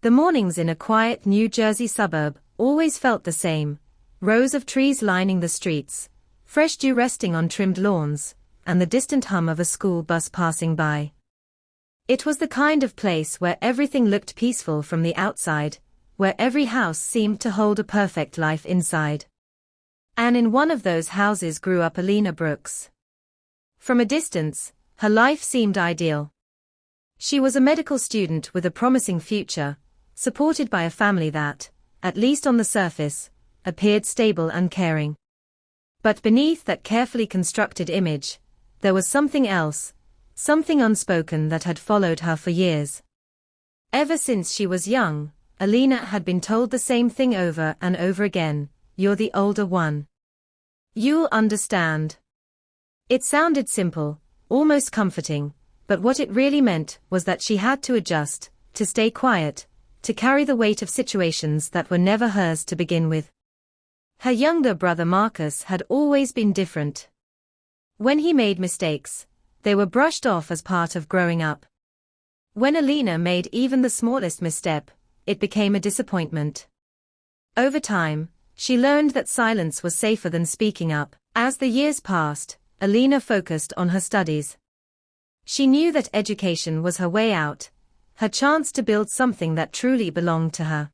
The mornings in a quiet New Jersey suburb always felt the same: rows of trees lining the streets, fresh dew resting on trimmed lawns, and the distant hum of a school bus passing by. It was the kind of place where everything looked peaceful from the outside, where every house seemed to hold a perfect life inside. And in one of those houses grew up Elina Brooks. From a distance, her life seemed ideal. She was a medical student with a promising future, supported by a family that, at least on the surface, appeared stable and caring. But beneath that carefully constructed image, there was something else, something unspoken that had followed her for years. Ever since she was young, Elina had been told the same thing over and over again: "You're the older one. You'll understand." It sounded simple, almost comforting, but what it really meant was that she had to adjust, to stay quiet, to carry the weight of situations that were never hers to begin with. Her younger brother Marcus had always been different. When he made mistakes, they were brushed off as part of growing up. When Elina made even the smallest misstep, it became a disappointment. Over time, she learned that silence was safer than speaking up. As the years passed, Elina focused on her studies. She knew that education was her way out, her chance to build something that truly belonged to her.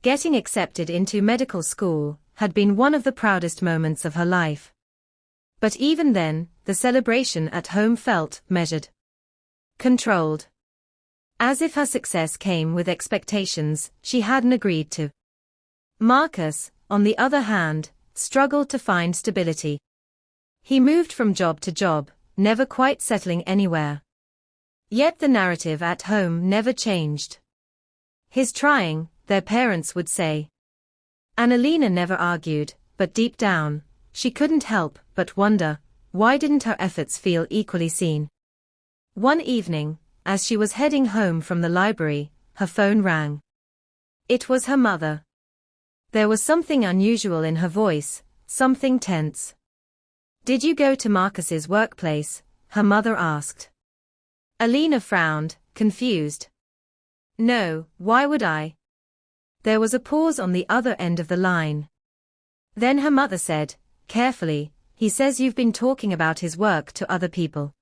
Getting accepted into medical school had been one of the proudest moments of her life. But even then, the celebration at home felt measured, controlled. As if her success came with expectations she hadn't agreed to. Marcus, on the other hand, struggled to find stability. He moved from job to job, never quite settling anywhere. Yet the narrative at home never changed. "He's trying," their parents would say. And Elina never argued, but deep down, she couldn't help but wonder, why didn't her efforts feel equally seen? One evening, as she was heading home from the library, her phone rang. It was her mother. There was something unusual in her voice, something tense. "Did you go to Marcus's workplace?" her mother asked. Elina frowned, confused. "No, why would I?" There was a pause on the other end of the line. Then her mother said, carefully, "He says you've been talking about his work to other people."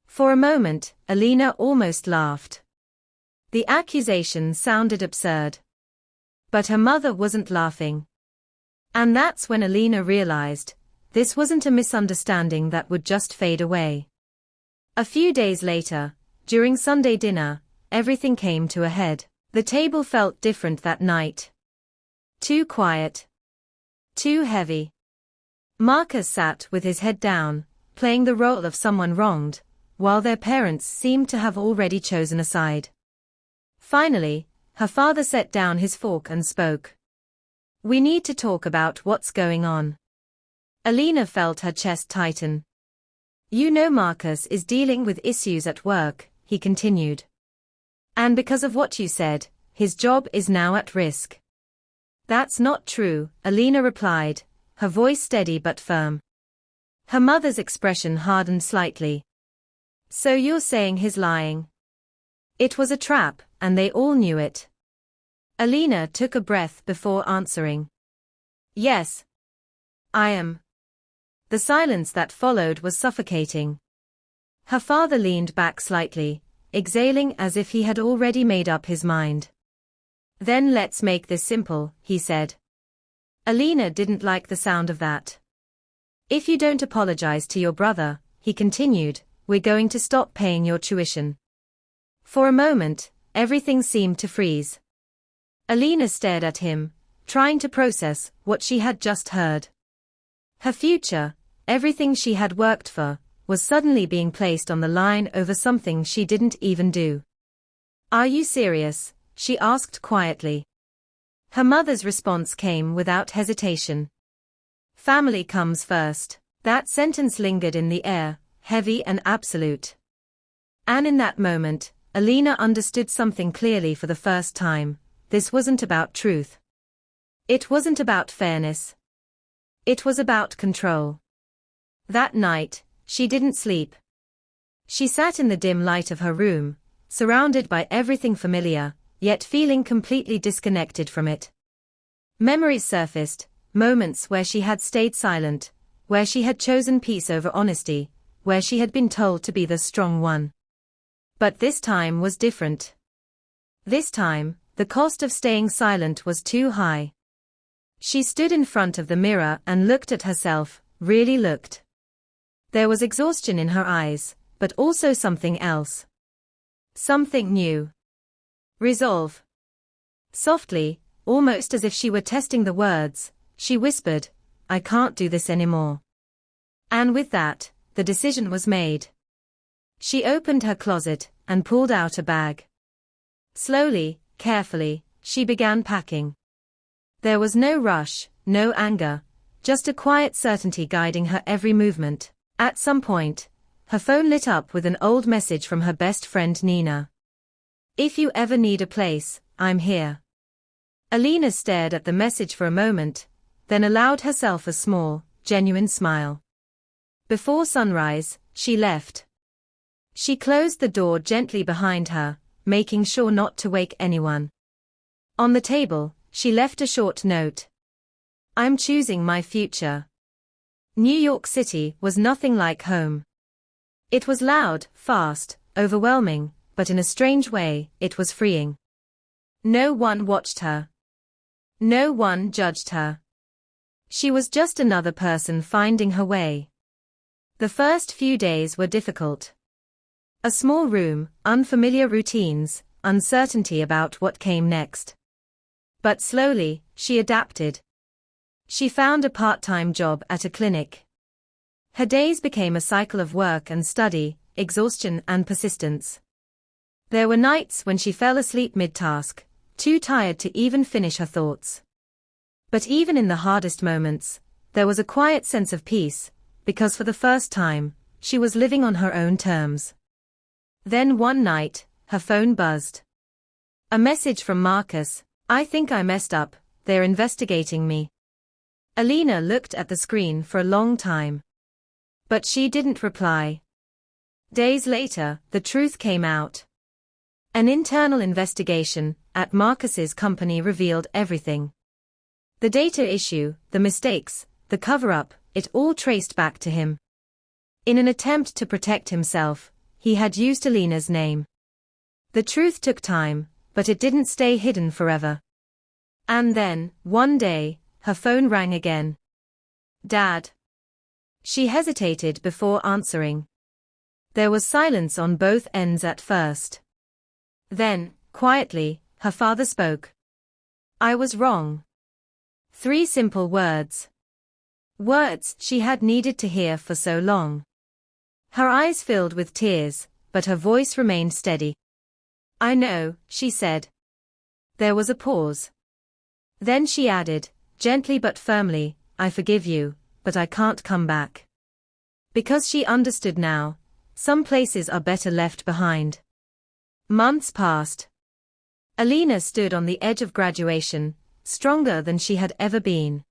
For a moment, Elina almost laughed. The accusation sounded absurd. But her mother wasn't laughing. And that's when Elina realized, this wasn't a misunderstanding that would just fade away. A few days later, during Sunday dinner, everything came to a head. The table felt different that night. Too quiet. Too heavy. Marcus sat with his head down, playing the role of someone wronged, while their parents seemed to have already chosen a side. Finally, her father set down his fork and spoke. "We need to talk about what's going on." Elina felt her chest tighten. "You know Marcus is dealing with issues at work," he continued. "And because of what you said, his job is now at risk." "That's not true," Elina replied, her voice steady but firm. Her mother's expression hardened slightly. "So you're saying he's lying?" It was a trap, and they all knew it. Elina took a breath before answering. "Yes. I am." The silence that followed was suffocating. Her father leaned back slightly, exhaling as if he had already made up his mind. "Then let's make this simple," he said. Elina didn't like the sound of that. "If you don't apologize to your brother," he continued, "we're going to stop paying your tuition." For a moment, everything seemed to freeze. Elina stared at him, trying to process what she had just heard. Her future, everything she had worked for, was suddenly being placed on the line over something she didn't even do. "Are you serious?" she asked quietly. Her mother's response came without hesitation. "Family comes first." That sentence lingered in the air, heavy and absolute. And in that moment, Elina understood something clearly for the first time. This wasn't about truth. It wasn't about fairness. It was about control. That night, she didn't sleep. She sat in the dim light of her room, surrounded by everything familiar, yet feeling completely disconnected from it. Memories surfaced, moments where she had stayed silent, where she had chosen peace over honesty, where she had been told to be the strong one. But this time was different. This time, the cost of staying silent was too high. She stood in front of the mirror and looked at herself, really looked. There was exhaustion in her eyes, but also something else. Something new. Resolve. Softly, almost as if she were testing the words, she whispered, "I can't do this anymore." And with that, the decision was made. She opened her closet and pulled out a bag. Slowly, carefully, she began packing. There was no rush, no anger, just a quiet certainty guiding her every movement. At some point, her phone lit up with an old message from her best friend Nina. "If you ever need a place, I'm here." Alina stared at the message for a moment, then allowed herself a small, genuine smile. Before sunrise, she left. She closed the door gently behind her, making sure not to wake anyone. On the table, she left a short note. "I'm choosing my future." New York City was nothing like home. It was loud, fast, overwhelming, but in a strange way, it was freeing. No one watched her. No one judged her. She was just another person finding her way. The first few days were difficult. A small room, unfamiliar routines, uncertainty about what came next. But slowly, she adapted. She found a part-time job at a clinic. Her days became a cycle of work and study, exhaustion and persistence. There were nights when she fell asleep mid-task, too tired to even finish her thoughts. But even in the hardest moments, there was a quiet sense of peace, because for the first time, she was living on her own terms. Then one night, her phone buzzed. A message from Marcus: "I think I messed up, they're investigating me." Alina looked at the screen for a long time. But she didn't reply. Days later, the truth came out. An internal investigation at Marcus's company revealed everything. The data issue, the mistakes, the cover-up, it all traced back to him. In an attempt to protect himself, he had used Alina's name. The truth took time, but it didn't stay hidden forever. And then, one day, her phone rang again. "Dad." She hesitated before answering. There was silence on both ends at first. Then, quietly, her father spoke. "I was wrong." 3 simple words. Words she had needed to hear for so long. Her eyes filled with tears, but her voice remained steady. "I know," she said. There was a pause. Then she added, gently but firmly, "I forgive you, but I can't come back." Because she understood now, some places are better left behind. Months passed. Alina stood on the edge of graduation, stronger than she had ever been.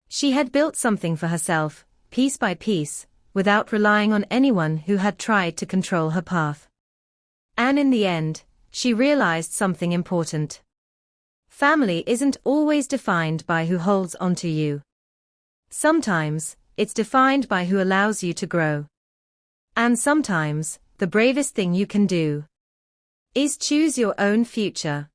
She had built something for herself, piece by piece, without relying on anyone who had tried to control her path. And in the end, she realized something important. Family isn't always defined by who holds onto you. Sometimes, it's defined by who allows you to grow. And sometimes, the bravest thing you can do is choose your own future.